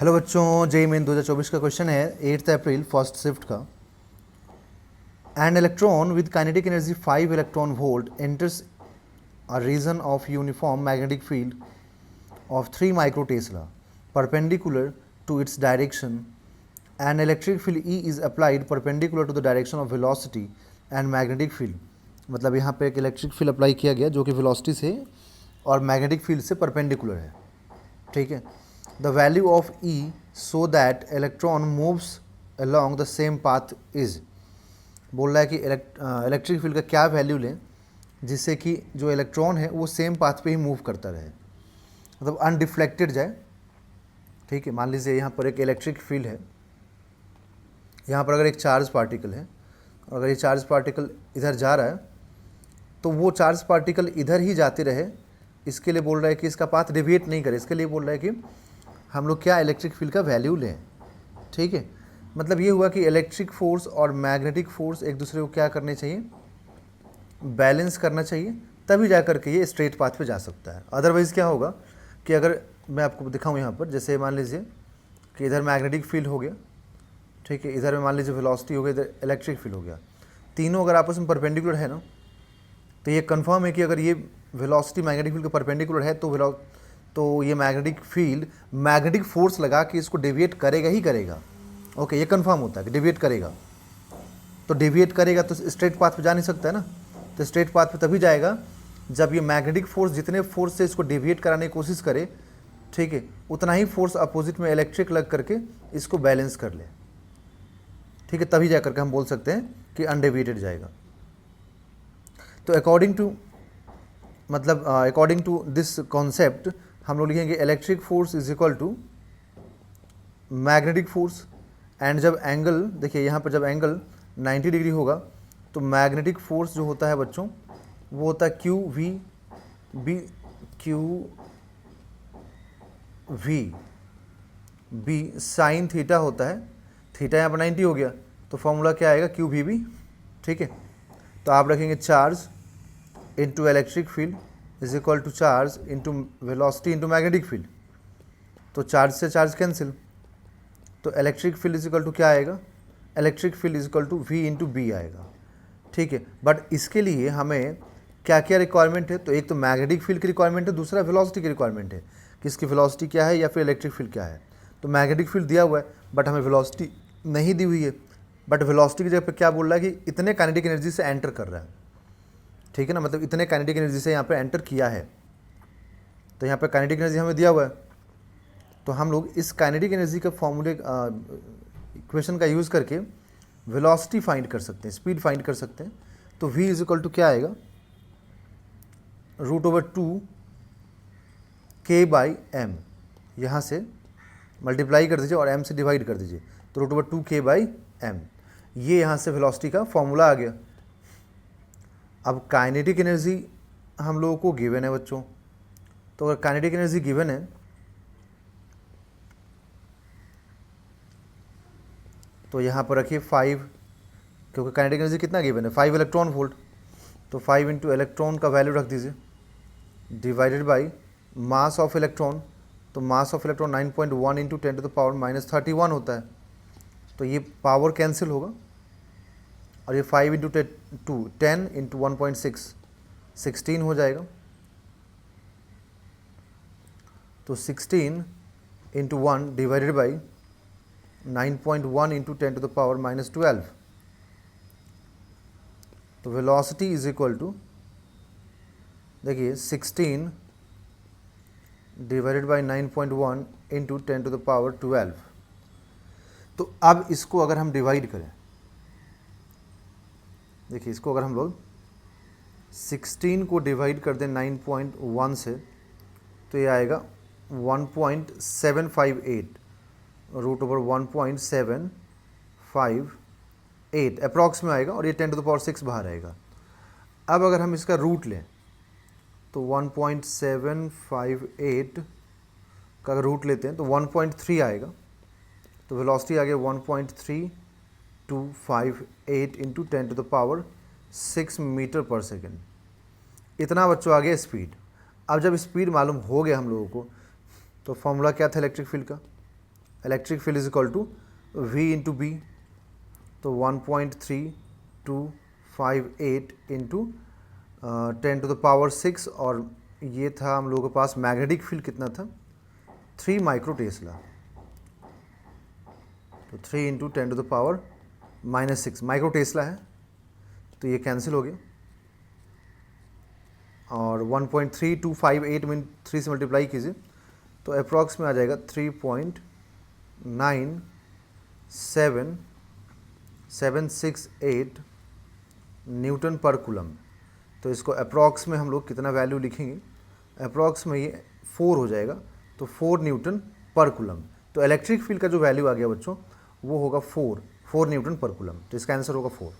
Hello बच्चों, JEE main 2024 का question है 8 अप्रैल फर्स्ट शिफ्ट का। An electron with kinetic energy 5 electron volt enters a region of uniform magnetic field of 3 microtesla perpendicular to its direction. An electric field E is applied perpendicular to the direction of velocity and magnetic field. मतलब यहाँ पे एक electric field apply किया गया जो कि velocity से और मैग्नेटिक फील्ड से परपेंडिकुलर है। ठीक है। The value of E so that electron moves along the same path is. बोल रहा है कि इलेक्ट्रिक फील्ड का क्या वैल्यू लें जिससे कि जो इलेक्ट्रॉन है वो सेम पाथ पे ही मूव करता रहे, मतलब अनडिफ्लेक्टेड जाए। ठीक है। मान लीजिए यहाँ पर एक इलेक्ट्रिक फील्ड है, यहाँ पर अगर एक चार्ज पार्टिकल है, अगर ये चार्ज पार्टिकल इधर जा रहा है तो वो चार्ज पार्टिकल इधर ही जाते रहे। इसके लिए बोल रहा है कि इसका पाथ डेविएट नहीं करे। इसके लिए बोल रहा है कि हम लोग क्या इलेक्ट्रिक फील्ड का वैल्यू लें। ठीक है। मतलब ये हुआ कि इलेक्ट्रिक फोर्स और मैग्नेटिक फोर्स एक दूसरे को क्या करने चाहिए, बैलेंस करना चाहिए, तभी जा कर के ये स्ट्रेट पाथ पे जा सकता है। अदरवाइज़ क्या होगा कि अगर मैं आपको दिखाऊं यहाँ पर, जैसे मान लीजिए कि इधर मैग्नेटिक फील्ड हो गया, ठीक है, इधर में मान लीजिए वेलोसिटी हो गया, इधर इलेक्ट्रिक फील्ड हो गया, तीनों अगर आपस में परपेंडिकुलर है ना, तो ये कंफर्म है कि अगर ये वेलोसिटी मैग्नेटिक फील्ड के परपेंडिकुलर है तो ये मैग्नेटिक फील्ड मैग्नेटिक फोर्स लगा कि इसको डेविएट करेगा ही करेगा। ओके, ये कंफर्म होता है कि डेविएट करेगा। तो डेविएट करेगा तो स्ट्रेट पाथ पे जा नहीं सकता है ना। तो स्ट्रेट पाथ पे तभी जाएगा जब ये मैग्नेटिक फोर्स जितने फोर्स से इसको डेविएट कराने की कोशिश करे, ठीक है, उतना ही फोर्स अपोजिट में इलेक्ट्रिक लग करके इसको बैलेंस कर ले। ठीक है, तभी जाकर के हम बोल सकते हैं कि अनडेविएटेड जाएगा। तो अकॉर्डिंग टू दिस कॉन्सेप्ट हम लोग लिखेंगे electric force is equal to magnetic force. And जब एंगल देखिए यहाँ पर जब एंगल 90 डिग्री होगा तो मैग्नेटिक फोर्स जो होता है बच्चों वो होता है QV साइन थीटा होता है। थीटा यहाँ पर 90 हो गया तो फॉर्मूला क्या आएगा, QVB। ठीक है। तो आप रखेंगे charge into electric field is equal to charge into velocity into magnetic field. तो चार्ज से चार्ज कैंसिल, तो electric field is equal to क्या आएगा, electric field is equal to V into B आएगा। ठीक है। बट इसके लिए हमें क्या क्या रिक्वायरमेंट है, तो एक तो मैग्नेटिक फील्ड की रिक्वायरमेंट है, दूसरा वेलोसिटी की रिक्वायरमेंट है कि इसकी वेलोसिटी क्या है या फिर इलेक्ट्रिक फील्ड क्या है। तो मैग्नेटिक फील्ड दिया हुआ है बट हमें वेलोसिटी नहीं दी हुई है। बट वेलोसिटी की जगह पे क्या बोल रहा है कि इतने काइनेटिक एनर्जी से एंटर कर रहा है। ठीक है ना, मतलब इतने काइनेटिक एनर्जी से यहाँ पर एंटर किया है। तो यहाँ पर काइनेटिक एनर्जी हमें दिया हुआ है, तो हम लोग इस काइनेटिक एनर्जी का फॉर्मूले इक्वेशन का यूज़ करके वेलोसिटी फाइंड कर सकते हैं, स्पीड फाइंड कर सकते हैं। तो V इज इक्वल टू क्या आएगा, √2K/m। यहाँ से मल्टीप्लाई कर दीजिए और m से डिवाइड कर दीजिए, तो √2K/m। ये यहाँ से वेलोसिटी का फॉर्मूला आ गया। अब काइनेटिक एनर्जी हम लोगों को गिवन है बच्चों, तो अगर काइनेटिक एनर्जी गिवन है तो यहाँ पर रखिए 5, क्योंकि काइनेटिक एनर्जी कितना गिवन है, 5 इलेक्ट्रॉन वोल्ट। तो 5 इंटू इलेक्ट्रॉन का वैल्यू रख दीजिए divided by mass of electron. तो मास ऑफ इलेक्ट्रॉन 9.1 इंटू 10⁻31 होता है। तो ये पावर कैंसिल होगा और ये 5 इंटू 10 इंटू 1.6 16 हो जाएगा। तो 16 इंटू 1 डिवाइडेड बाई 9.1 इंटू 10⁻12। तो वेलोसिटी इज इक्वल टू, देखिए 16 डिवाइडेड बाई 9.1 इंटू 10⁻12। तो अब इसको अगर हम डिवाइड करें, देखिए इसको अगर हम लोग 16 को डिवाइड कर दें 9.1 से तो ये आएगा 1.758 √1.758 अप्रॉक्स में आएगा और ये 10⁻6 बाहर आएगा। अब अगर हम इसका रूट लें तो 1.758 का अगर रूट लेते हैं तो 1.3 आएगा। तो वेलोसिटी आ गया 1.3258 इंटू 10⁻6 मीटर पर सेकेंड। इतना बच्चों आ गया स्पीड। अब जब स्पीड मालूम हो गया हम लोगों को तो फॉर्मूला क्या था इलेक्ट्रिक फील्ड का, electric field is equal to V into B, तो 1.3258 इंटू 10⁻6, और ये था हम लोगों के पास मैग्नेटिक फील्ड कितना था 3 माइक्रो टेस्ला, तो 3 इंटू 10⁻⁻6 माइक्रो टेस्ला है, तो ये कैंसिल हो गया, और 1.3258 में 3 से मल्टीप्लाई कीजिए तो अप्रॉक्स में आ जाएगा 3.9768 न्यूटन पर कूलम। तो इसको अप्रॉक्स में हम लोग कितना वैल्यू लिखेंगे, अप्रॉक्स में ये 4 हो जाएगा, तो 4 न्यूटन पर कूलम। तो इलेक्ट्रिक फील्ड का जो वैल्यू आ गया बच्चों वो होगा 4 न्यूटन पर कूलम, तो इसका आंसर होगा 4।